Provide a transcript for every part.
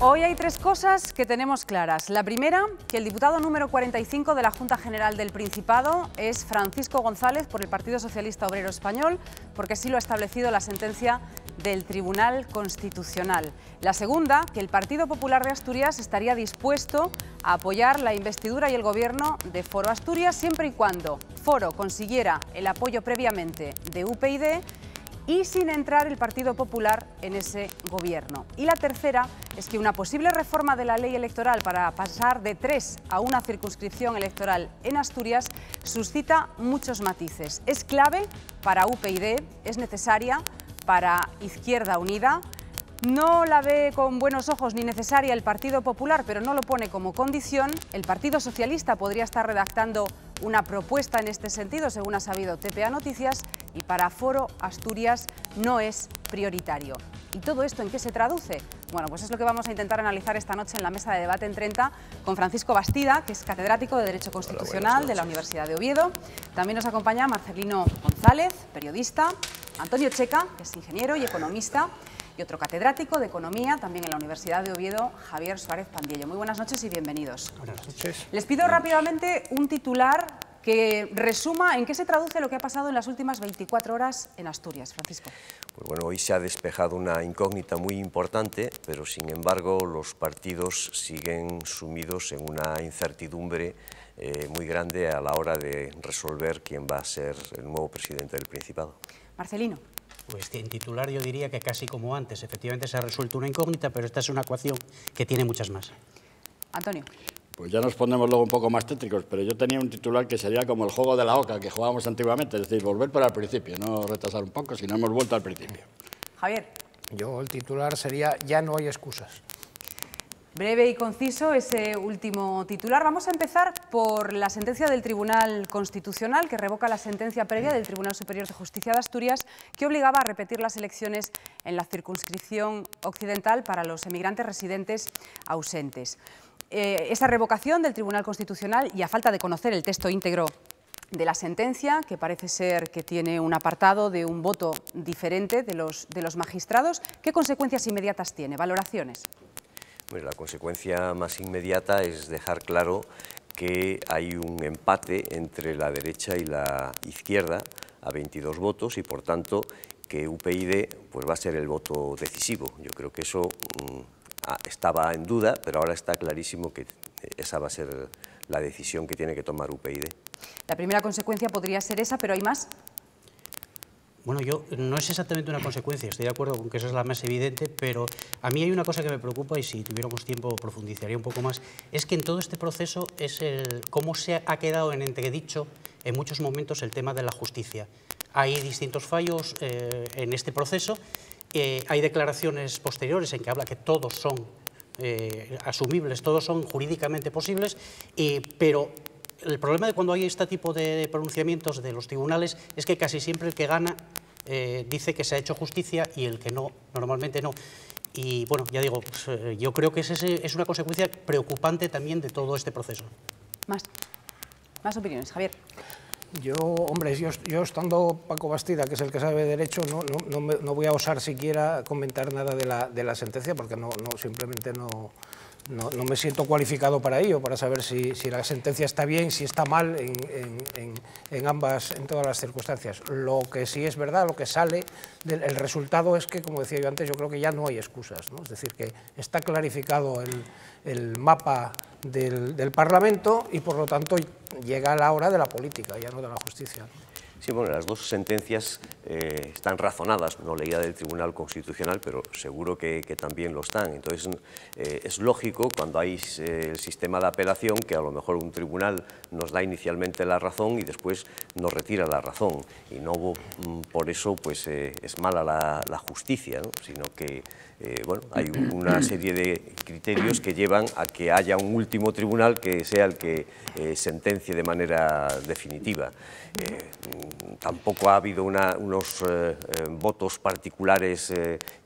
Hoy hay tres cosas que tenemos claras. La primera, que el diputado número 45 de la Junta General del Principado es Francisco González por el Partido Socialista Obrero Español, porque así lo ha establecido la sentencia del Tribunal Constitucional. La segunda, que el Partido Popular de Asturias estaría dispuesto a apoyar la investidura y el gobierno de Foro Asturias siempre y cuando Foro consiguiera el apoyo previamente de UPyD y sin entrar el Partido Popular en ese gobierno. Y la tercera es que una posible reforma de la ley electoral para pasar de 3 a una circunscripción electoral en Asturias suscita muchos matices. Es clave para UPyD, es necesaria para Izquierda Unida. No la ve con buenos ojos ni necesaria el Partido Popular, pero no lo pone como condición. El Partido Socialista podría estar redactando una propuesta en este sentido, según ha sabido TPA Noticias, y para Foro Asturias no es prioritario. ¿Y todo esto en qué se traduce? Bueno, pues es lo que vamos a intentar analizar esta noche en la mesa de debate en 30 con Francisco Bastida, que es catedrático de Derecho Constitucional de la Universidad de Oviedo. También nos acompaña Marcelino González, periodista, Antonio Checa, que es ingeniero y economista, y otro catedrático de Economía, también en la Universidad de Oviedo, Javier Suárez Pandiello. Muy buenas noches y bienvenidos. Buenas noches. Les pido rápidamente un titular que resuma en qué se traduce lo que ha pasado en las últimas 24 horas en Asturias. Francisco. Pues bueno, hoy se ha despejado una incógnita muy importante, pero sin embargo los partidos siguen sumidos en una incertidumbre muy grande a la hora de resolver quién va a ser el nuevo presidente del Principado. Marcelino. Pues en titular yo diría que casi como antes. Efectivamente se ha resuelto una incógnita, pero esta es una ecuación que tiene muchas más. Antonio. Pues ya nos ponemos luego un poco más tétricos, pero yo tenía un titular que sería como el juego de la oca que jugábamos antiguamente, es decir, volver para el principio, no retrasar un poco, sino hemos vuelto al principio. Javier. Yo el titular sería ya no hay excusas. Breve y conciso ese último titular. Vamos a empezar por la sentencia del Tribunal Constitucional, que revoca la sentencia previa del Tribunal Superior de Justicia de Asturias, que obligaba a repetir las elecciones en la circunscripción occidental para los emigrantes residentes ausentes. Esa revocación del Tribunal Constitucional, y a falta de conocer el texto íntegro de la sentencia, que parece ser que tiene un apartado de un voto diferente de los magistrados, ¿qué consecuencias inmediatas tiene? Valoraciones. Bueno, la consecuencia más inmediata es dejar claro que hay un empate entre la derecha y la izquierda a 22 votos y, por tanto, que UPyD pues, va a ser el voto decisivo. Yo creo que eso estaba en duda, pero ahora está clarísimo que esa va a ser la decisión que tiene que tomar UPyD. La primera consecuencia podría ser esa, pero ¿hay más? Bueno, no es exactamente una consecuencia, estoy de acuerdo con que esa es la más evidente, pero a mí hay una cosa que me preocupa y si tuviéramos tiempo profundizaría un poco más, es que en todo este proceso es cómo se ha quedado en entredicho en muchos momentos el tema de la justicia. Hay distintos fallos en este proceso, hay declaraciones posteriores en que habla que todos son asumibles, todos son jurídicamente posibles, pero el problema de cuando hay este tipo de pronunciamientos de los tribunales es que casi siempre el que gana dice que se ha hecho justicia y el que no, normalmente no. Y bueno, ya digo, pues, yo creo que es una consecuencia preocupante también de todo este proceso. Más opiniones, Javier. Hombre, yo estando Paco Bastida, que es el que sabe de Derecho, no voy a osar siquiera comentar nada de la sentencia, porque simplemente no me siento cualificado para ello, para saber si la sentencia está bien, si está mal en todas las circunstancias. Lo que sí es verdad, lo que sale el resultado es que, como decía yo antes, yo creo que ya no hay excusas, ¿no? Es decir, que está clarificado el mapa del Parlamento y, por lo tanto, llega la hora de la política, ya no de la justicia. Sí, bueno, las dos sentencias están razonadas, no leída del Tribunal Constitucional, pero seguro que también lo están. Entonces, es lógico cuando hay el sistema de apelación que a lo mejor un tribunal nos da inicialmente la razón y después nos retira la razón. Y no por eso pues, es mala la justicia, ¿no? Sino que bueno, hay una serie de criterios que llevan a que haya un último tribunal que sea el que sentencie de manera definitiva. Tampoco ha habido una unos votos particulares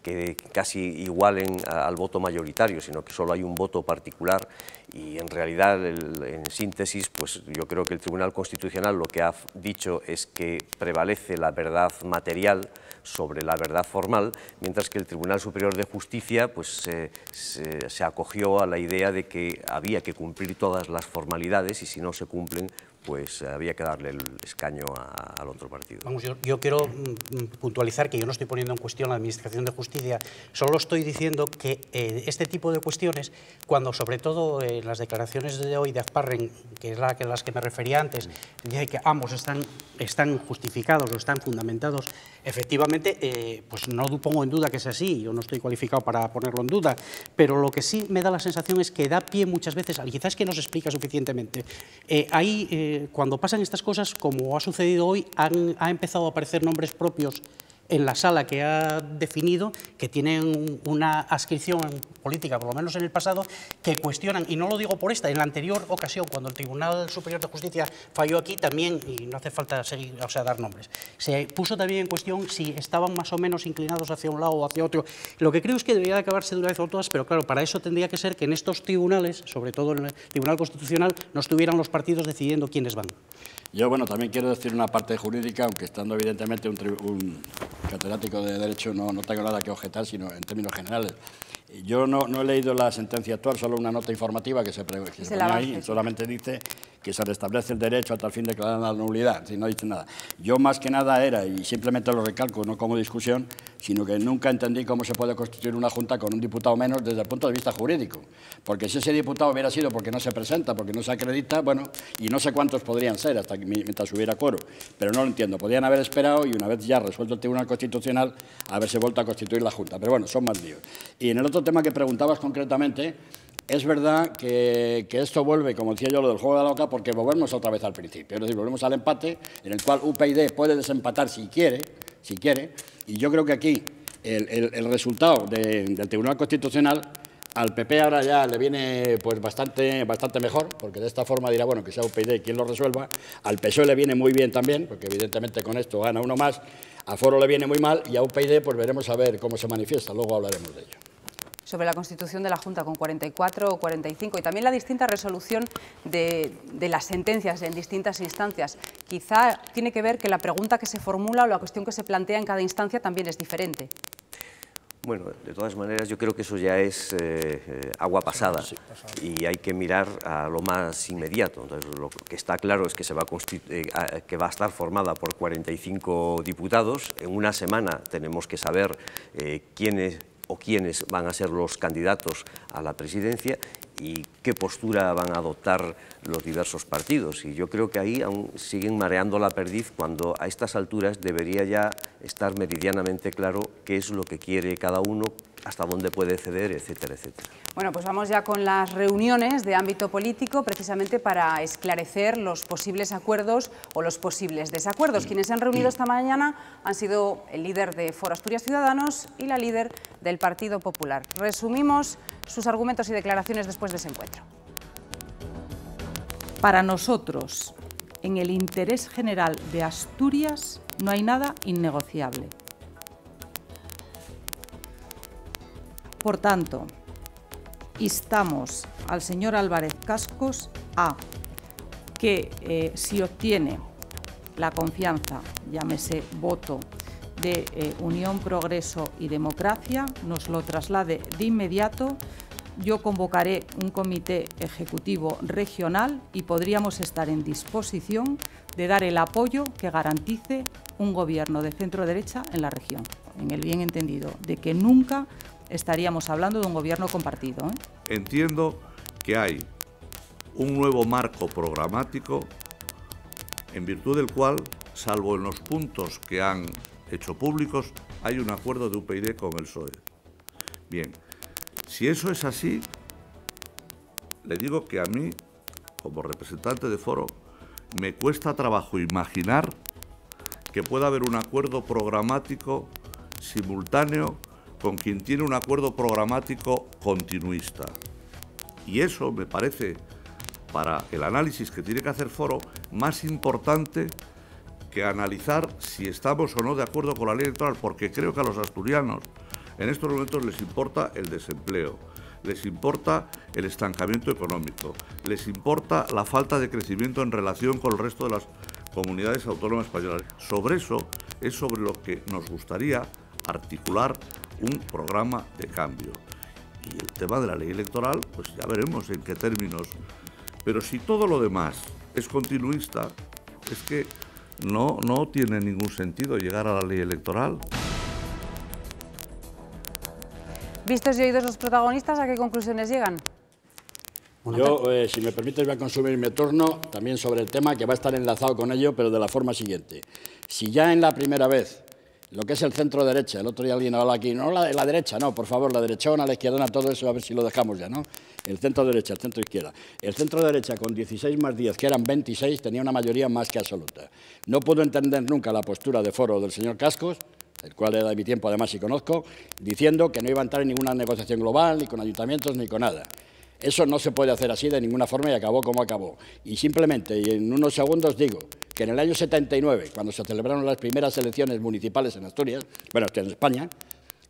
que casi igualen al voto mayoritario, sino que solo hay un voto particular y en realidad, en síntesis, pues yo creo que el Tribunal Constitucional lo que ha dicho es que prevalece la verdad material sobre la verdad formal, mientras que el Tribunal Superior de Justicia pues, se acogió a la idea de que había que cumplir todas las formalidades y si no se cumplen, pues había que darle el escaño al otro partido. Vamos, yo quiero puntualizar que yo no estoy poniendo en cuestión la Administración de Justicia, solo estoy diciendo que este tipo de cuestiones, cuando sobre todo en las declaraciones de hoy de Azparren, que es las que me refería antes, dice que ambos están justificados o están fundamentados, efectivamente, pues no pongo en duda que sea así, yo no estoy cualificado para ponerlo en duda, pero lo que sí me da la sensación es que da pie muchas veces, quizás que no se explica suficientemente, cuando pasan estas cosas, como ha sucedido hoy, ha empezado a aparecer nombres propios en la sala que ha definido, que tienen una adscripción política, por lo menos en el pasado, que cuestionan, y no lo digo por esta, en la anterior ocasión, cuando el Tribunal Superior de Justicia falló aquí también, y no hace falta seguir, dar nombres, se puso también en cuestión si estaban más o menos inclinados hacia un lado o hacia otro. Lo que creo es que debería de acabarse de una vez por todas, pero claro, para eso tendría que ser que en estos tribunales, sobre todo en el Tribunal Constitucional, no estuvieran los partidos decidiendo quiénes van. Yo, bueno, también quiero decir una parte jurídica, aunque estando evidentemente un catedrático de Derecho no tengo nada que objetar, sino en términos generales. Yo no he leído la sentencia actual, solo una nota informativa que se pone ahí, solamente dice que se restablece el derecho a tal fin de declarar la nulidad, si no dice nada. Yo más que nada era, y simplemente lo recalco, no como discusión, sino que nunca entendí cómo se puede constituir una Junta con un diputado menos desde el punto de vista jurídico. Porque si ese diputado hubiera sido porque no se presenta, porque no se acredita, bueno, y no sé cuántos podrían ser hasta que mientras hubiera quórum, pero no lo entiendo. Podrían haber esperado y una vez ya resuelto el Tribunal Constitucional, haberse vuelto a constituir la Junta. Pero bueno, son más líos. Y en el otro tema que preguntabas concretamente, es verdad que esto vuelve, como decía yo, lo del juego de la oca, porque volvemos otra vez al principio. Es decir, volvemos al empate, en el cual UPyD puede desempatar si quiere, y yo creo que aquí el resultado del Tribunal Constitucional al PP ahora ya le viene pues bastante mejor, porque de esta forma dirá, bueno, que sea UPyD quien lo resuelva. Al PSOE le viene muy bien también, porque evidentemente con esto gana uno más. A Foro le viene muy mal y a UPyD pues veremos a ver cómo se manifiesta, luego hablaremos de ello. Sobre la constitución de la Junta con 44 o 45 y también la distinta resolución de las sentencias en distintas instancias. Quizá tiene que ver que la pregunta que se formula o la cuestión que se plantea en cada instancia también es diferente. Bueno, de todas maneras yo creo que eso ya es agua pasada y hay que mirar a lo más inmediato. Entonces, lo que está claro es que, que va a estar formada por 45 diputados. En una semana tenemos que saber quiénes van a ser los candidatos a la presidencia y qué postura van a adoptar los diversos partidos. Y yo creo que ahí aún siguen mareando la perdiz cuando a estas alturas debería ya estar meridianamente claro qué es lo que quiere cada uno, hasta dónde puede ceder, etcétera, etcétera. Bueno, pues vamos ya con las reuniones de ámbito político, precisamente para esclarecer los posibles acuerdos o los posibles desacuerdos. Quienes se han reunido esta mañana han sido el líder de Foro Asturias Ciudadanos y la líder del Partido Popular. Resumimos sus argumentos y declaraciones después de ese encuentro. Para nosotros, en el interés general de Asturias, no hay nada innegociable. Por tanto, instamos al señor Álvarez Cascos a que si obtiene la confianza, llámese voto, de Unión, Progreso y Democracia, nos lo traslade de inmediato. Yo convocaré un comité ejecutivo regional y podríamos estar en disposición de dar el apoyo que garantice un gobierno de centro-derecha en la región, en el bien entendido de que nunca estaríamos hablando de un gobierno compartido, ¿eh? Entiendo que hay un nuevo marco programático en virtud del cual, salvo en los puntos que han hecho públicos, hay un acuerdo de UPyD con el PSOE. Bien, si eso es así, le digo que a mí, como representante de Foro, me cuesta trabajo imaginar que pueda haber un acuerdo programático simultáneo con quien tiene un acuerdo programático continuista. Y eso me parece, para el análisis que tiene que hacer Foro, más importante que analizar si estamos o no de acuerdo con la ley electoral, porque creo que a los asturianos en estos momentos les importa el desempleo, les importa el estancamiento económico, les importa la falta de crecimiento en relación con el resto de las comunidades autónomas españolas. Sobre eso es sobre lo que nos gustaría articular un programa de cambio. Y el tema de la ley electoral, pues ya veremos en qué términos. Pero si todo lo demás es continuista, es que no tiene ningún sentido llegar a la ley electoral. Vistos y oídos los protagonistas, ¿a qué conclusiones llegan? Yo, si me permites, voy a consumir mi turno también sobre el tema que va a estar enlazado con ello, pero de la forma siguiente. Si ya en la primera vez, lo que es el centro derecha, el otro día alguien hablaba aquí, no la derecha, no, por favor, la derechona, la izquierdona, todo eso, a ver si lo dejamos ya, ¿no? El centro derecha, el centro izquierda. El centro derecha con 16 más 10, que eran 26, tenía una mayoría más que absoluta. No puedo entender nunca la postura de foro del señor Cascos, el cual he dado mi tiempo además y conozco, diciendo que no iba a entrar en ninguna negociación global, ni con ayuntamientos, ni con nada. Eso no se puede hacer así de ninguna forma y acabó como acabó. Y simplemente, y en unos segundos digo, que en el año 79, cuando se celebraron las primeras elecciones municipales en Asturias, bueno, en España,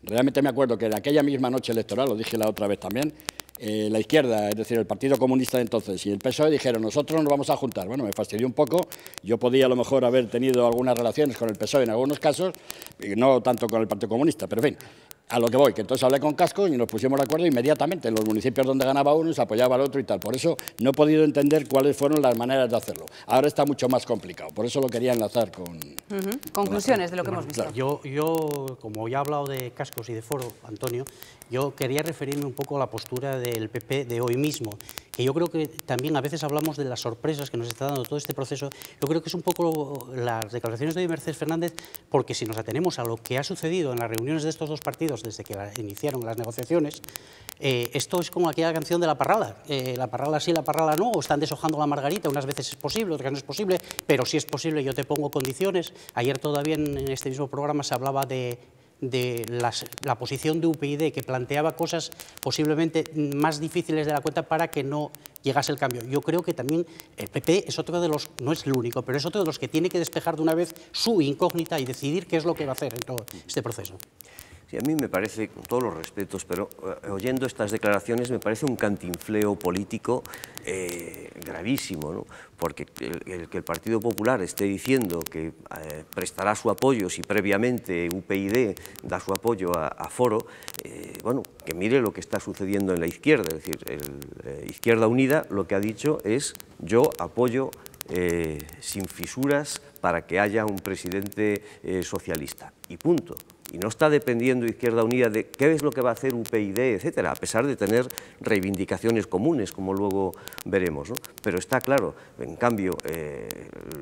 realmente me acuerdo que en aquella misma noche electoral, lo dije la otra vez también, la izquierda, es decir, el Partido Comunista de entonces y el PSOE dijeron, nosotros nos vamos a juntar. Bueno, me fastidió un poco, yo podía a lo mejor haber tenido algunas relaciones con el PSOE en algunos casos, y no tanto con el Partido Comunista, pero en fin, a lo que voy, que entonces hablé con Cascos y nos pusimos de acuerdo inmediatamente en los municipios donde ganaba uno se apoyaba al otro y tal. Por eso no he podido entender cuáles fueron las maneras de hacerlo. Ahora está mucho más complicado, por eso lo quería enlazar con... Conclusiones de lo que hemos visto. Claro. Yo, como ya he hablado de Cascos y de Foro, Antonio, yo quería referirme un poco a la postura del PP de hoy mismo, que yo creo que también a veces hablamos de las sorpresas que nos está dando todo este proceso. Yo creo que es un poco las declaraciones de hoy Mercedes Fernández, porque si nos atenemos a lo que ha sucedido en las reuniones de estos dos partidos desde que iniciaron las negociaciones, esto es como aquella canción de La Parrala. La Parrala sí, La Parrala no, o están deshojando la margarita, unas veces es posible, otras no es posible, pero si es posible yo te pongo condiciones. Ayer todavía en este mismo programa se hablaba de la posición de UPyD, que planteaba cosas posiblemente más difíciles de la cuenta para que no llegase el cambio. Yo creo que también el PP es otro de los, no es el único, pero es otro de los que tiene que despejar de una vez su incógnita y decidir qué es lo que va a hacer en todo este proceso. Sí, a mí me parece, con todos los respetos, pero oyendo estas declaraciones me parece un cantinfleo político gravísimo, ¿no? Porque que el Partido Popular esté diciendo que prestará su apoyo si previamente UPyD da su apoyo a Foro, bueno, que mire lo que está sucediendo en la izquierda, es decir, Izquierda Unida lo que ha dicho es yo apoyo sin fisuras para que haya un presidente socialista, y punto. Y no está dependiendo Izquierda Unida de qué es lo que va a hacer UPyD, etcétera, a pesar de tener reivindicaciones comunes, como luego veremos, ¿no? Pero está claro, en cambio,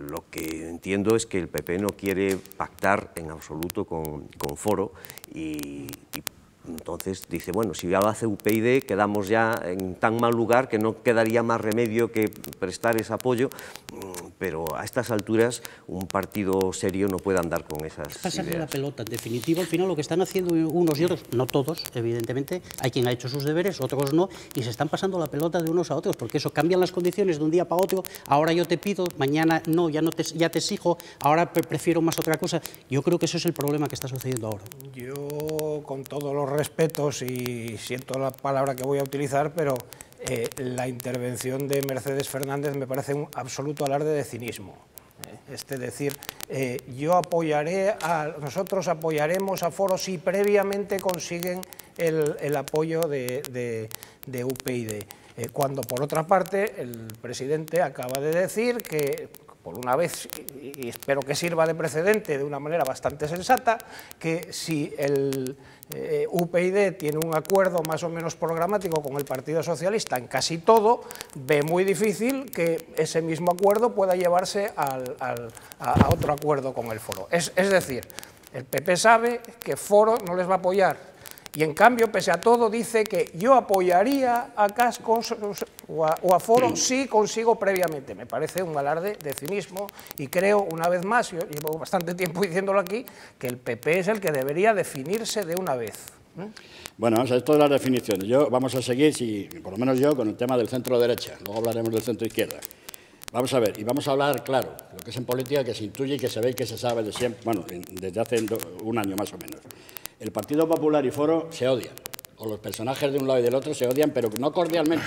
lo que entiendo es que el PP no quiere pactar en absoluto con Foro y entonces dice, bueno, si ya lo hace UPyD, quedamos ya en tan mal lugar que no quedaría más remedio que prestar ese apoyo, pero a estas alturas un partido serio no puede andar con esas ideas. Pasarle la pelota, en definitiva, al final lo que están haciendo unos y otros, no todos, evidentemente, hay quien ha hecho sus deberes, otros no, y se están pasando la pelota de unos a otros, porque eso, cambian las condiciones de un día para otro, ahora yo te pido, mañana no, ya te exijo, ahora prefiero más otra cosa. Yo creo que eso es el problema que está sucediendo ahora. Yo, con todos los respetos, y siento la palabra que voy a utilizar, pero la intervención de Mercedes Fernández me parece un absoluto alarde de cinismo. Es decir, nosotros apoyaremos a Foro si previamente consiguen el apoyo de UPyD. Cuando, por otra parte, el presidente acaba de decir que, por una vez, y espero que sirva de precedente de una manera bastante sensata, que si el UPyD tiene un acuerdo más o menos programático con el Partido Socialista en casi todo, ve muy difícil que ese mismo acuerdo pueda llevarse a otro acuerdo con el Foro. Es decir, el PP sabe que Foro no les va a apoyar. Y en cambio, pese a todo, dice que yo apoyaría a Cascos o a Foro si consigo previamente. Me parece un alarde de cinismo y creo, una vez más, yo llevo bastante tiempo diciéndolo aquí, que el PP es el que debería definirse de una vez. Bueno, esto de las definiciones. Vamos a seguir, por lo menos yo, con el tema del centro derecha. Luego hablaremos del centro izquierda. Vamos a ver, y vamos a hablar, claro, lo que es en política, que se intuye y que se ve y que se sabe de siempre, bueno, desde hace un año más o menos. El Partido Popular y Foro se odian, o los personajes de un lado y del otro se odian, pero no cordialmente,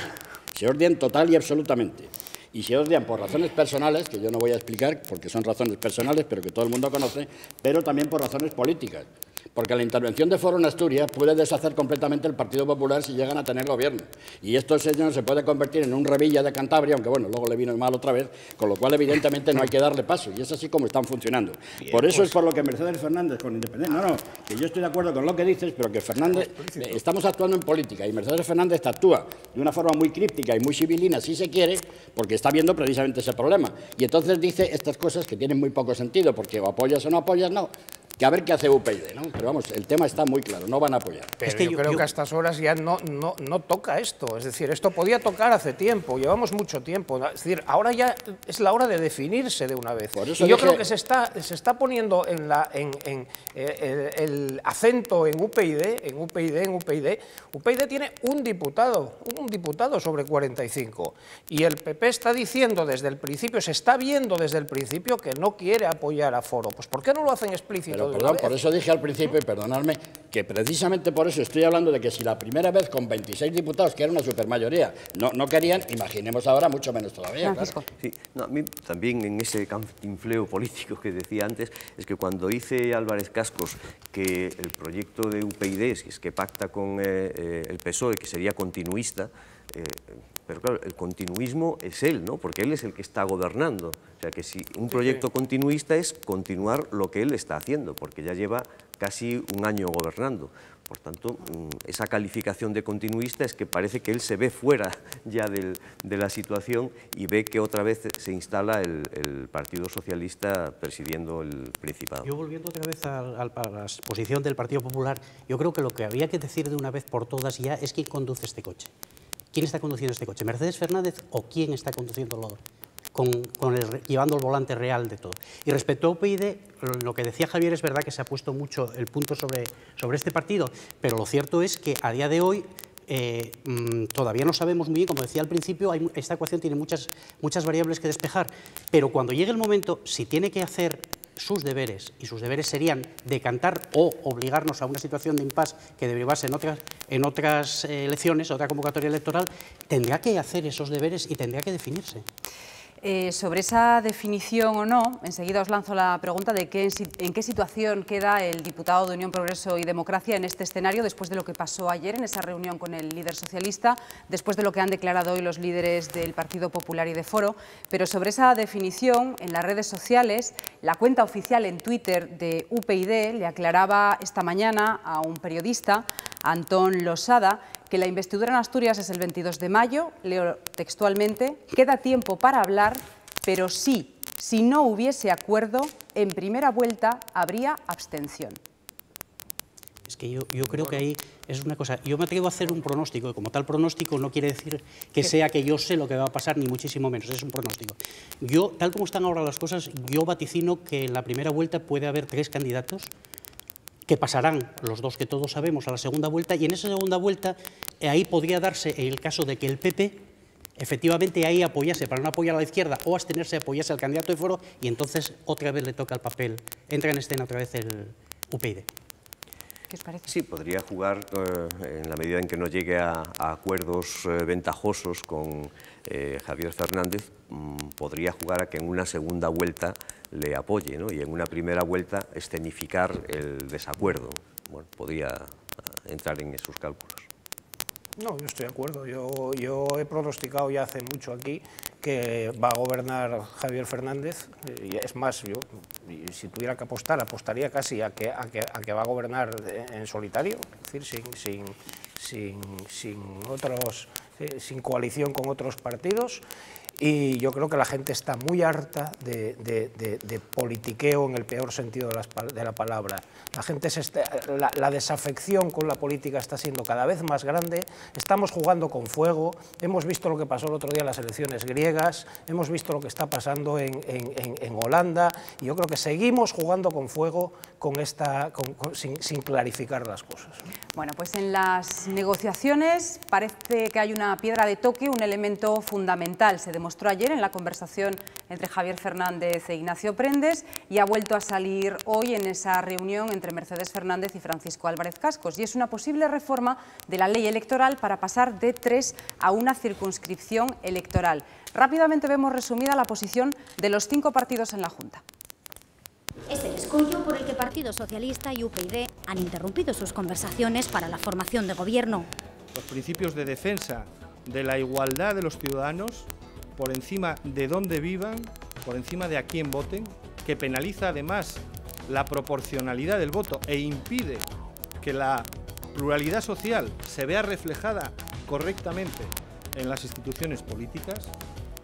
se odian total y absolutamente. Y se odian por razones personales, que yo no voy a explicar porque son razones personales, pero que todo el mundo conoce, pero también por razones políticas. Porque la intervención de Foro en Asturias puede deshacer completamente el Partido Popular si llegan a tener gobierno. Y esto señor se puede convertir en un Revilla de Cantabria, aunque bueno, luego le vino mal otra vez, con lo cual evidentemente no hay que darle paso. Y es así como están funcionando. Por eso es por lo que Mercedes Fernández, con independencia, no, que yo estoy de acuerdo con lo que dices, pero que Fernández, estamos actuando en política y Mercedes Fernández actúa de una forma muy críptica y muy civilina, si se quiere, porque está viendo precisamente ese problema. Y entonces dice estas cosas que tienen muy poco sentido, porque o apoyas o no apoyas, no. Que a ver qué hace UPyD, ¿no? Pero vamos, el tema está muy claro, no van a apoyar. Pero es que yo creo que a estas horas ya no toca esto, es decir, esto podía tocar hace tiempo, llevamos mucho tiempo, es decir, ahora ya es la hora de definirse de una vez. Por eso y yo creo que se está poniendo el acento en UPyD. UPyD tiene un diputado sobre 45, y el PP está diciendo desde el principio, se está viendo desde el principio que no quiere apoyar a Foro. Pues ¿por qué no lo hacen explícito? Pero, perdón, por eso dije al principio, y perdonadme, que precisamente por eso estoy hablando de que si la primera vez con 26 diputados, que era una supermayoría, no querían, imaginemos ahora mucho menos todavía. Claro. Sí, no, a mí también en ese cantinfleo político que decía antes, es que cuando dice Álvarez Cascos que el proyecto de UPyD, si es que pacta con el PSOE, que sería continuista, pero claro, el continuismo es él, ¿no? Porque él es el que está gobernando. O sea, que si un proyecto continuista es continuar lo que él está haciendo, porque ya lleva casi un año gobernando. Por tanto, esa calificación de continuista es que parece que él se ve fuera ya de la situación y ve que otra vez se instala el Partido Socialista presidiendo el Principado. Yo volviendo otra vez a la posición del Partido Popular, yo creo que lo que había que decir de una vez por todas ya es quién conduce este coche. ¿Quién está conduciendo este coche? ¿Mercedes Fernández o quién está conduciéndolo? Llevando el volante real de todo. Y respecto a UPyD, lo que decía Javier es verdad que se ha puesto mucho el punto sobre este partido, pero lo cierto es que a día de hoy todavía no sabemos muy bien, como decía al principio, esta ecuación tiene muchas variables que despejar, pero cuando llegue el momento, si tiene que hacer sus deberes, y sus deberes serían decantar o obligarnos a una situación de impasse que derivase en otras elecciones, otra convocatoria electoral, tendrá que hacer esos deberes y tendrá que definirse. Sobre esa definición o no, enseguida os lanzo la pregunta de en qué situación queda el diputado de Unión, Progreso y Democracia en este escenario después de lo que pasó ayer en esa reunión con el líder socialista, después de lo que han declarado hoy los líderes del Partido Popular y de Foro. Pero sobre esa definición, en las redes sociales, la cuenta oficial en Twitter de UPyD le aclaraba esta mañana a un periodista, Antón Losada, que la investidura en Asturias es el 22 de mayo, leo textualmente, queda tiempo para hablar, pero sí, si no hubiese acuerdo, en primera vuelta habría abstención. Es que yo creo que ahí es una cosa, yo me atrevo a hacer un pronóstico, y como tal pronóstico no quiere decir que sea que yo sé lo que va a pasar, ni muchísimo menos, es un pronóstico. Yo, tal como están ahora las cosas, yo vaticino que en la primera vuelta puede haber 3 candidatos, que pasarán los 2 que todos sabemos a la segunda vuelta, y en esa segunda vuelta ahí podría darse el caso de que el PP efectivamente ahí apoyase, para no apoyar a la izquierda o abstenerse, apoyase al candidato de Foro, y entonces otra vez le toca el papel, entra en escena otra vez el UPyD. ¿Qué os parece? Sí, podría jugar en la medida en que no llegue a acuerdos ventajosos con Javier Fernández, podría jugar a que en una segunda vuelta le apoye, ¿no? Y en una primera vuelta escenificar el desacuerdo. Bueno, podría entrar en esos cálculos. No, yo estoy de acuerdo. Yo he pronosticado ya hace mucho aquí que va a gobernar Javier Fernández. Y es más, yo si tuviera que apostar, apostaría casi a que va a gobernar en solitario, es decir, sin coalición con otros partidos. Y yo creo que la gente está muy harta de politiqueo en el peor sentido de la palabra. La gente la desafección con la política está siendo cada vez más grande, estamos jugando con fuego, hemos visto lo que pasó el otro día en las elecciones griegas, hemos visto lo que está pasando en Holanda, y yo creo que seguimos jugando con fuego sin clarificar las cosas. Bueno, pues en las negociaciones parece que hay una una piedra de toque, un elemento fundamental. Se demostró ayer en la conversación entre Javier Fernández e Ignacio Prendes y ha vuelto a salir hoy en esa reunión entre Mercedes Fernández y Francisco Álvarez Cascos. Y es una posible reforma de la ley electoral para pasar de 3 a una circunscripción electoral. Rápidamente vemos resumida la posición de los 5 partidos en la Junta. Es el escollo por el que Partido Socialista y UPyD han interrumpido sus conversaciones para la formación de gobierno. Los principios de defensa de la igualdad de los ciudadanos por encima de dónde vivan, por encima de a quién voten, que penaliza además la proporcionalidad del voto e impide que la pluralidad social se vea reflejada correctamente en las instituciones políticas.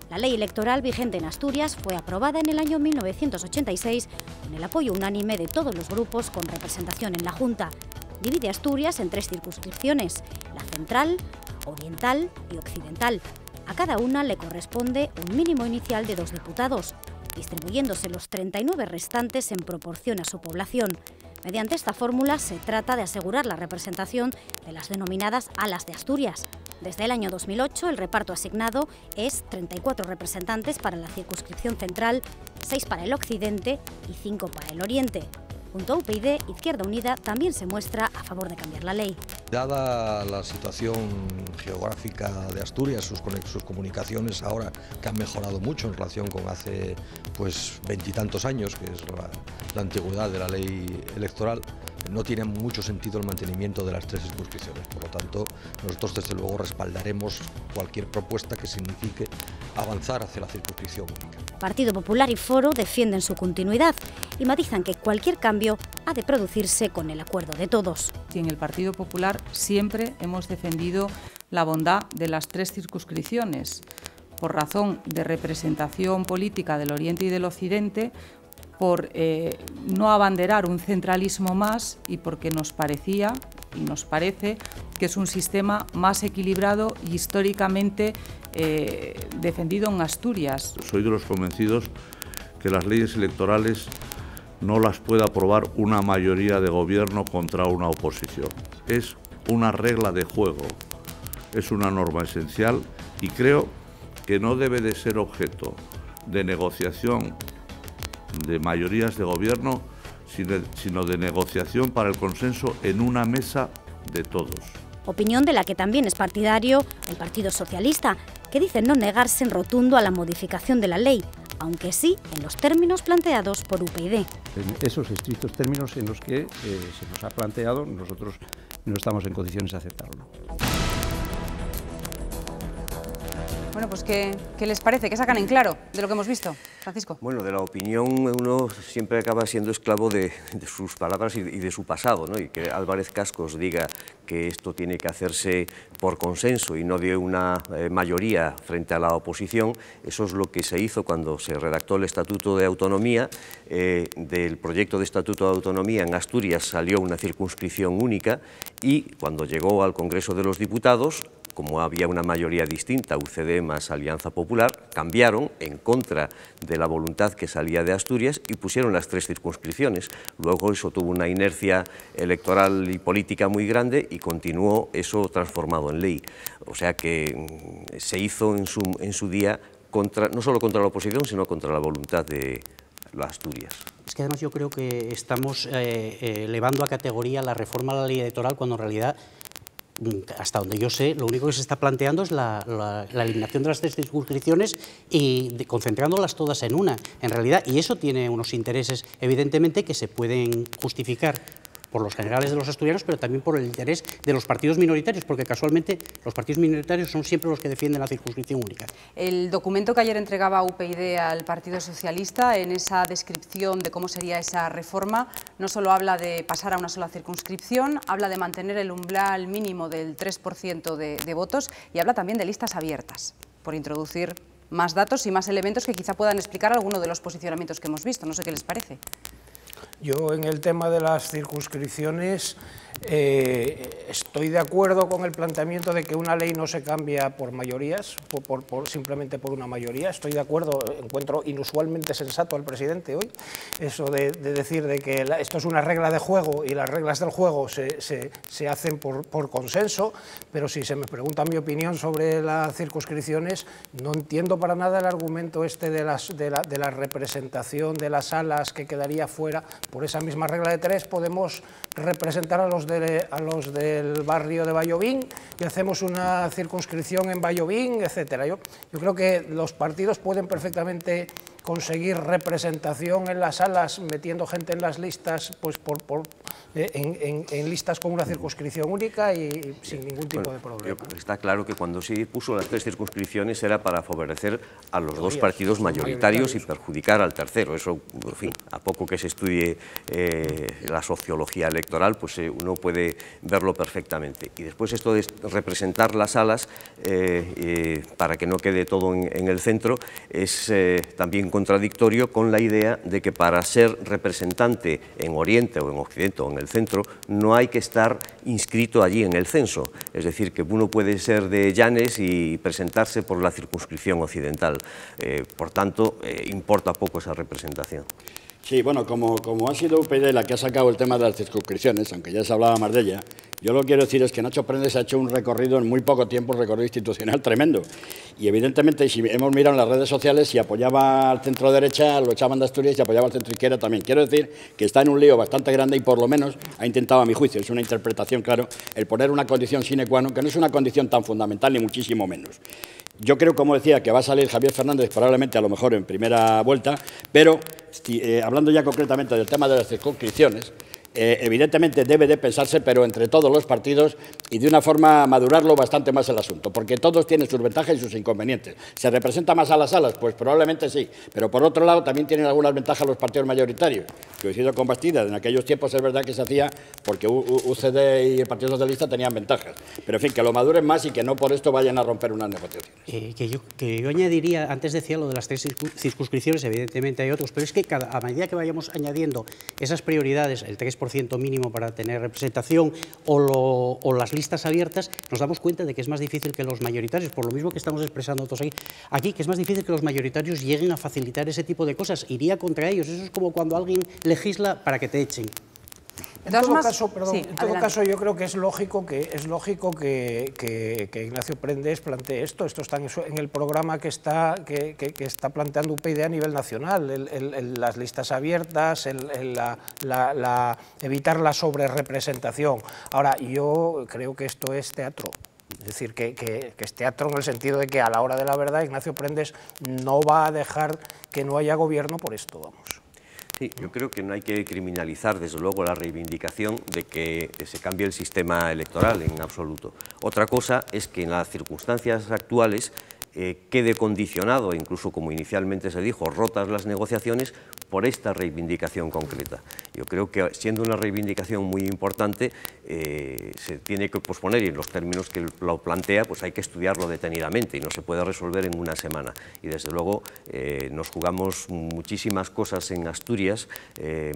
La ley electoral vigente en Asturias fue aprobada en el año 1986 con el apoyo unánime de todos los grupos con representación en la Junta. Divide Asturias en 3 circunscripciones, la central, oriental y occidental. A cada una le corresponde un mínimo inicial de 2 diputados, distribuyéndose los 39 restantes en proporción a su población. Mediante esta fórmula se trata de asegurar la representación de las denominadas alas de Asturias. Desde el año 2008 el reparto asignado es 34 representantes para la circunscripción central, 6 para el occidente y 5 para el oriente. Junto a UPyD, Izquierda Unida también se muestra a favor de cambiar la ley. Dada la situación geográfica de Asturias, sus comunicaciones ahora que han mejorado mucho en relación con hace 20 y tantos años, que es la antigüedad de la ley electoral, no tiene mucho sentido el mantenimiento de las 3 circunscripciones. Por lo tanto, nosotros desde luego respaldaremos cualquier propuesta que signifique avanzar hacia la circunscripción única. Partido Popular y Foro defienden su continuidad y matizan que cualquier cambio ha de producirse con el acuerdo de todos. Y en el Partido Popular siempre hemos defendido la bondad de las 3 circunscripciones, por razón de representación política del Oriente y del Occidente, por no abanderar un centralismo más y porque nos parecía y nos parece que es un sistema más equilibrado y históricamente defendido en Asturias. Soy de los convencidos que las leyes electorales no las puede aprobar una mayoría de gobierno contra una oposición. Es una regla de juego, es una norma esencial y creo que no debe de ser objeto de negociación de mayorías de gobierno, sino de negociación para el consenso en una mesa de todos. Opinión de la que también es partidario el Partido Socialista, que dice no negarse en rotundo a la modificación de la ley, aunque sí en los términos planteados por UPyD. En esos estrictos términos en los que se nos ha planteado, nosotros no estamos en condiciones de aceptarlo. Bueno, pues ¿qué les parece? ¿Qué sacan en claro de lo que hemos visto? Francisco. Bueno, de la opinión uno siempre acaba siendo esclavo de sus palabras y de su pasado, ¿no? Y que Álvarez Cascos diga que esto tiene que hacerse por consenso y no de una mayoría frente a la oposición, eso es lo que se hizo cuando se redactó el Estatuto de Autonomía. Del proyecto de Estatuto de Autonomía en Asturias salió una circunscripción única y cuando llegó al Congreso de los Diputados, como había una mayoría distinta, UCD más Alianza Popular, cambiaron en contra de la voluntad que salía de Asturias y pusieron las 3 circunscripciones. Luego eso tuvo una inercia electoral y política muy grande y continuó eso transformado en ley. O sea que se hizo en su día no solo contra la oposición, sino contra la voluntad de Asturias. Es que además yo creo que estamos elevando a categoría la reforma de la ley electoral cuando en realidad, hasta donde yo sé, lo único que se está planteando es la eliminación de las 3 circunscripciones y concentrándolas todas en una, en realidad, y eso tiene unos intereses, evidentemente, que se pueden justificar por los generales de los asturianos, pero también por el interés de los partidos minoritarios, porque casualmente los partidos minoritarios son siempre los que defienden la circunscripción única. El documento que ayer entregaba UPyD al Partido Socialista, en esa descripción de cómo sería esa reforma, no solo habla de pasar a una sola circunscripción, habla de mantener el umbral mínimo del 3% de votos y habla también de listas abiertas, por introducir más datos y más elementos que quizá puedan explicar alguno de los posicionamientos que hemos visto. No sé qué les parece. Yo en el tema de las circunscripciones estoy de acuerdo con el planteamiento de que una ley no se cambia por mayorías, simplemente por una mayoría. Estoy de acuerdo, encuentro inusualmente sensato al presidente hoy, eso de decir de que esto es una regla de juego y las reglas del juego se hacen por consenso, pero si se me pregunta mi opinión sobre las circunscripciones, no entiendo para nada el argumento este de la representación de las salas que quedaría fuera. Por esa misma regla de 3 podemos representar a los del barrio de Vallovín y hacemos una circunscripción en Vallovín, etcétera. Yo creo que los partidos pueden perfectamente conseguir representación en las salas metiendo gente en las listas, pues en listas con una circunscripción única y sin ningún tipo de problema. Está claro que cuando se puso las 3 circunscripciones era para favorecer a los 2 partidos mayoritarios y perjudicar al tercero. Eso, en fin, a poco que se estudie la sociología electoral, pues uno puede verlo perfectamente. Y después esto de representar las salas para que no quede todo en el centro es también contradictorio con la idea de que para ser representante en Oriente o en Occidente o en el centro no hay que estar inscrito allí en el censo. Es decir, que uno puede ser de Llanes y presentarse por la circunscripción occidental. Por tanto, importa poco esa representación. Sí, bueno, como ha sido UPyD la que ha sacado el tema de las circunscripciones, aunque ya se hablaba más de ella, yo lo que quiero decir es que Nacho Prendes ha hecho un recorrido en muy poco tiempo, un recorrido institucional tremendo. Y evidentemente, si hemos mirado en las redes sociales, si apoyaba al centro derecha, lo echaban de Asturias, y si apoyaba al centro izquierda también. Quiero decir que está en un lío bastante grande y por lo menos ha intentado, a mi juicio, es una interpretación, claro, el poner una condición sine qua non, que no es una condición tan fundamental ni muchísimo menos. Yo creo, como decía, que va a salir Javier Fernández probablemente a lo mejor en primera vuelta, pero hablando ya concretamente del tema de las circunscripciones, evidentemente debe de pensarse, pero entre todos los partidos y de una forma madurarlo bastante más el asunto, porque todos tienen sus ventajas y sus inconvenientes. ¿Se representa más a las salas? Pues probablemente sí, pero por otro lado también tienen algunas ventajas los partidos mayoritarios. Coincido con Bastida, en aquellos tiempos es verdad que se hacía porque UCD y el Partido Socialista tenían ventajas, pero en fin, que lo maduren más y que no por esto vayan a romper unas negociaciones. Que yo añadiría, antes decía lo de las 3 circunscripciones, evidentemente hay otros, pero es que a medida que vayamos añadiendo esas prioridades, el 3% mínimo para tener representación o las listas abiertas, nos damos cuenta de que es más difícil que los mayoritarios, por lo mismo que estamos expresando todos aquí, que es más difícil que los mayoritarios lleguen a facilitar ese tipo de cosas, iría contra ellos. Eso es como cuando alguien legisla para que te echen. En todo caso, yo creo que es lógico que Ignacio Prendes plantee esto. Esto está en el programa que está planteando UPyD a nivel nacional, las listas abiertas, evitar la sobrerepresentación. Ahora, yo creo que esto es teatro. Es decir, que es teatro en el sentido de que a la hora de la verdad Ignacio Prendes no va a dejar que no haya gobierno por esto, vamos. Sí, yo creo que no hay que criminalizar, desde luego, la reivindicación de que se cambie el sistema electoral en absoluto. Otra cosa es que en las circunstancias actuales quede condicionado, incluso como inicialmente se dijo, rotas las negociaciones, por esta reivindicación concreta. Yo creo que siendo una reivindicación muy importante, se tiene que posponer y en los términos que lo plantea, pues hay que estudiarlo detenidamente y no se puede resolver en una semana. Y desde luego nos jugamos muchísimas cosas en Asturias,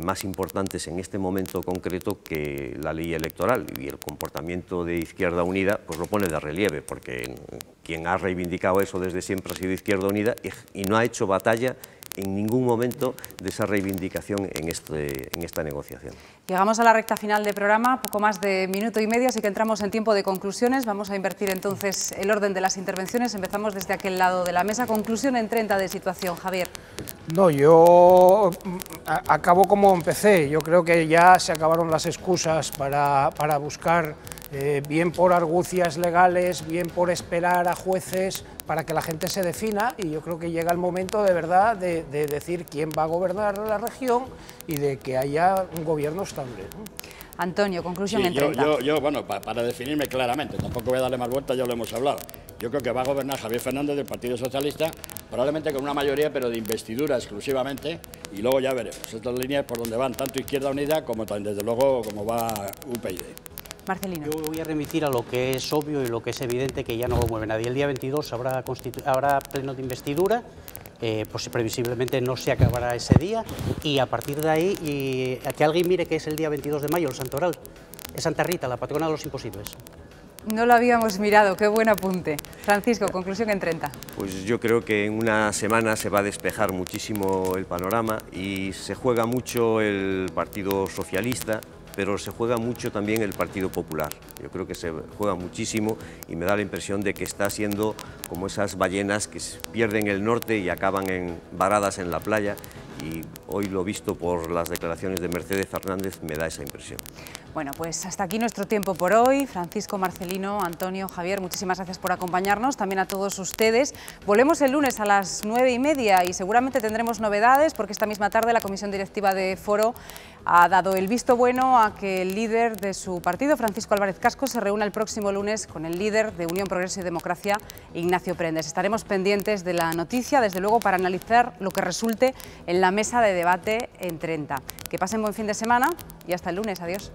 más importantes en este momento concreto que la ley electoral, y el comportamiento de Izquierda Unida pues lo pone de relieve, porque quien ha reivindicado eso desde siempre ha sido Izquierda Unida y no ha hecho batalla en ningún momento de esa reivindicación en esta negociación. Llegamos a la recta final del programa, poco más de minuto y medio, así que entramos en tiempo de conclusiones. Vamos a invertir entonces el orden de las intervenciones. Empezamos desde aquel lado de la mesa. Conclusión en 30 de situación, Javier. No, yo acabo como empecé. Yo creo que ya se acabaron las excusas para buscar, bien por argucias legales, bien por esperar a jueces, para que la gente se defina, y yo creo que llega el momento de verdad de decir quién va a gobernar la región y de que haya un gobierno estable, ¿no? Antonio, conclusión sí, en 30. Yo, bueno, para definirme claramente, tampoco voy a darle más vueltas, ya lo hemos hablado. Yo creo que va a gobernar Javier Fernández del Partido Socialista, probablemente con una mayoría, pero de investidura exclusivamente, y luego ya veremos. Estas líneas por donde van tanto Izquierda Unida como desde luego como va UPyD. Marcelino. Yo voy a remitir a lo que es obvio y lo que es evidente, que ya no lo mueve nadie. El día 22 habrá pleno de investidura pues previsiblemente no se acabará ese día, y a partir de ahí, que alguien mire que es el día 22 de mayo, el Santoral, es Santa Rita, la patrona de los imposibles. No lo habíamos mirado, qué buen apunte. Francisco, conclusión en 30. Pues yo creo que en una semana se va a despejar muchísimo el panorama y se juega mucho el Partido Socialista, pero se juega mucho también el Partido Popular. Yo creo que se juega muchísimo y me da la impresión de que está siendo como esas ballenas que pierden el norte y acaban varadas en la playa, y hoy lo visto por las declaraciones de Mercedes Fernández me da esa impresión. Bueno, pues hasta aquí nuestro tiempo por hoy. Francisco, Marcelino, Antonio, Javier, muchísimas gracias por acompañarnos, también a todos ustedes. Volvemos el lunes a las 9:30 y seguramente tendremos novedades, porque esta misma tarde la Comisión Directiva de Foro ha dado el visto bueno a que el líder de su partido, Francisco Álvarez Cascos, se reúna el próximo lunes con el líder de Unión, Progreso y Democracia, Ignacio Prendes. Estaremos pendientes de la noticia, desde luego, para analizar lo que resulte en la mesa de debate en 30. Que pasen buen fin de semana y hasta el lunes. Adiós.